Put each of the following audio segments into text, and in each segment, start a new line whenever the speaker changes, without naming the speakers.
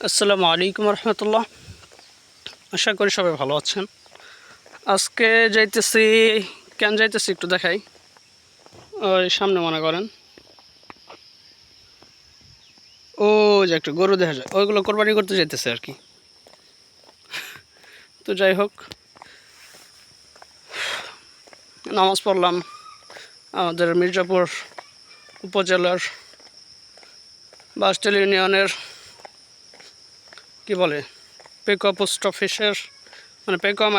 আসসালামু আলাইকুম রহমতুল্লাহ। আশা করি সবাই ভালো আছেন। আজকে যাইতেছি, কেন যাইতেছি একটু দেখাই। ওই সামনে মনে করেন ও যে একটা গরু দেখা যায়, ওইগুলো কোরবানি করতে যাইতেছে আর কি। তো যাই হোক, নামাজ পড়লাম আমাদের মির্জাপুর উপজেলার বাসটেল ইউনিয়নের কি বলে পেকুয়া পোস্ট অফিসের মানে পেকুয়া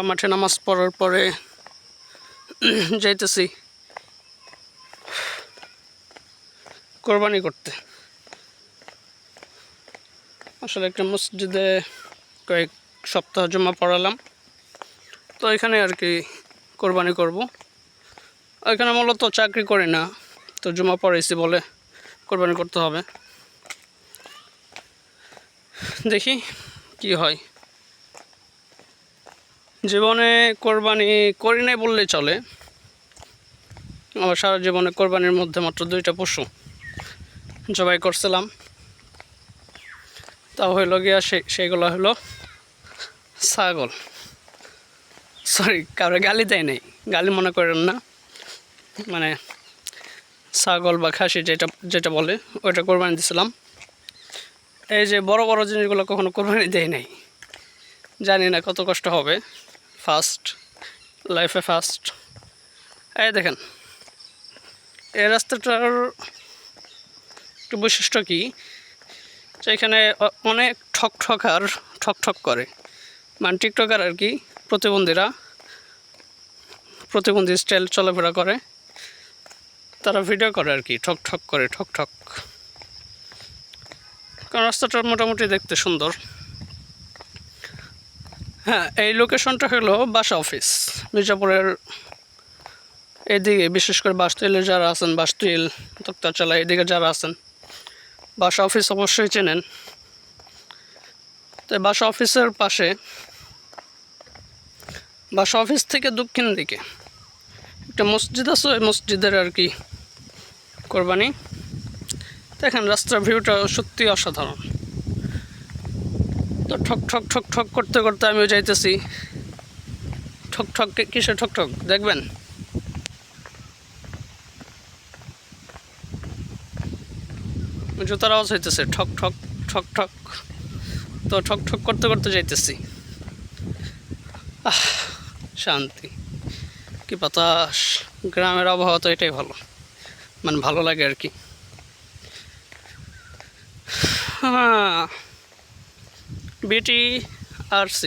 মাঠে নামাজ পড়ার পরে যাইতেছি কোরবানি করতে। আসলে একটা মসজিদে কয়েক সপ্তাহ জমা পড়ালাম, তো এখানে আর কি কোরবানি করব। এখানে মূলত চাকরি করি না, তো জমা পড়াইছি বলে কোরবানি করতে হবে। দেখি কি হয়। জীবনে কোরবানি করি নাই বললেই চলে। আমার সারা জীবনে কোরবানির মধ্যে মাত্র 2টা পশু জবাই করছিলাম। তা হইল গিয়া সেগুলো হলো ছাগল। সরি, কারো গালি দেয় নাই, গালি মনে করেন না। মানে ছাগল বা খাসি যেটা যেটা বলে ওইটা কোরবানি দিছিলাম। এই যে বড় বড় জিনিসগুলো কখনো কোরবানি দেয় নাই, জানি না কত কষ্ট হবে। লাইফে ফার্স্ট। এই দেখেন, এই রাস্তাটার একটু বৈশিষ্ট্য কি, যে এখানে অনেক ঠক করে, মানে টিকটকার আর কি, প্রতিবন্ধী স্টাইল চলাফেরা করে, তারা ভিডিও করে আর কি, ঠক করে কারণ রাস্তাটা মোটামুটি দেখতে সুন্দর। হ্যাঁ, এই লোকেশনটা হলো বাসা অফিস, মির্জাপুরের এদিকে, বিশেষ করে বাসতুইলে যারা আছেন, বাসতুইল তক্তারচালা এদিকে যারা আছেন, বাসা অফিস অবশ্যই চেনেন। তো বাসা অফিসের পাশে, বাসা অফিস থেকে দক্ষিণ দিকে একটা মসজিদ আছে, ওই মসজিদের আর কি কোরবানি। দেখেন রাস্তার ভিউটা সত্যি অসাধারণ। তো ঠক করতে করতে আমিও যাইতেছি। কিসে ঠক দেখবেন। জুতার আওয়াজ হইতেছে ঠক তো ঠক করতে করতে যাইতেছি। শান্তি, কি বাতাস! গ্রামের আবহাওয়া তো এটাই ভালো, মানে ভালো লাগে আর কি। BTRC,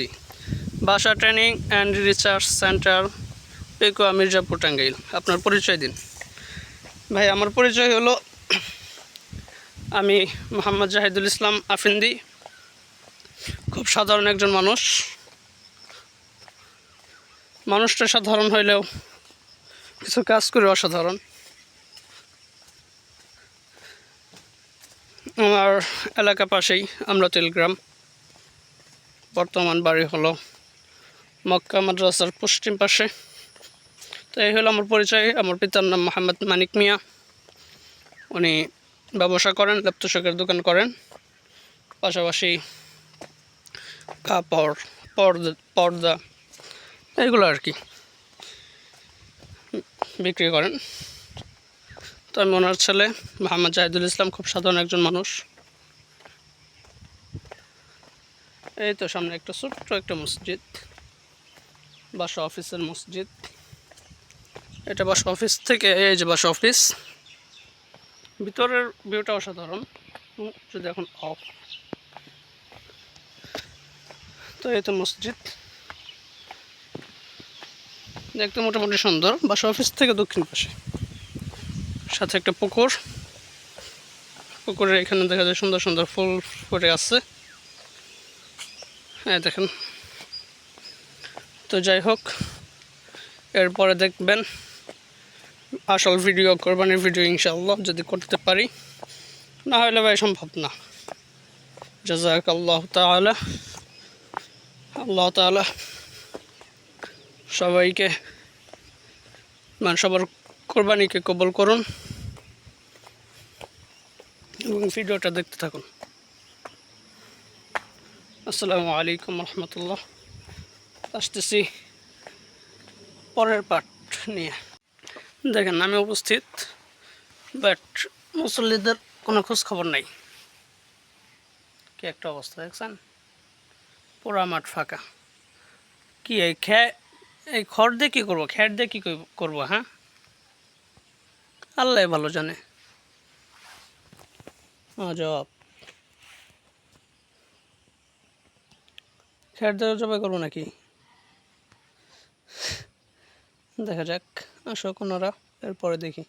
বাসা training and research centre, Pekua, Mirzapur, Tangail. আপনার পরিচয় দিন। ভাই, আমার পরিচয় হলো, আমি মোহাম্মদ জাহিদুল ইসলাম আফিন্দি। খুব সাধারণ একজন মানুষটা সাধারণ হইলেও কিছু কাজ করে অসাধারণ। আমার এলাকা পাশেই আমরাতিল গ্রাম। বর্তমান বাড়ি হলো মক্কা মাদ্রাসার পশ্চিম পাশে। তো এই হলো আমার পরিচয়। আমার পিতার নাম মোহাম্মদ মানিক মিয়া। উনি ব্যবসা করেন, ল্যাপটপের দোকান করেন, পাশাপাশি কাপড়, পর্দা এইগুলো আর কি বিক্রি করেন। তো আমি ওনার ছেলে মোহাম্মদ জাহিদুল ইসলাম, খুব সাধারণ একজন মানুষ। এই তো সামনে একটা ছোট্ট একটা মসজিদ, বাসা অফিসের মসজিদ। এটা বাসা অফিস থেকে, এই যে বাসা অফিস, ভিতরের ভিউটা অসাধারণ, যদি এখন অফ। তো এই তো মসজিদ, দেখতে মোটামুটি সুন্দর। বাসা অফিস থেকে দক্ষিণ পাশে, সাথে একটা পুকুরের এখানে দেখা যায় সুন্দর সুন্দর ফুল ফুটে আছে। হ্যাঁ দেখেন। তো যাই হোক, এরপরে দেখবেন আসল ভিডিও, কোরবানির ভিডিও ইনশাআল্লাহ যদি করতে পারি, না হলে ভাই সম্ভব না। জাযাকাল্লাহু তাআলা। আল্লাহ তাআলা সবাইকে, মানে সবার কোরবানিকে কবুল করুন। এবং ভিডিওটা দেখতে থাকুন। আসসালামু আলাইকুম রহমতুল্লাহ। আসতেছি পরের পার্ট নিয়ে। দেখেন আমি উপস্থিত, বাট মুসল্লিদের কোনো খোঁজ খবর নাই। কি একটা অবস্থা দেখছেন, পুরা মাঠ ফাঁকা। কি এই খড় দিয়ে কী করবো, খ্যাট দিয়ে কী করবো? হ্যাঁ, আল্লাহ ভালো জানে। জবাব খ্যাট দিয়ে জবাই করবো নাকি? দেখা যাক, আসো কোনোরা, এরপরে দেখি।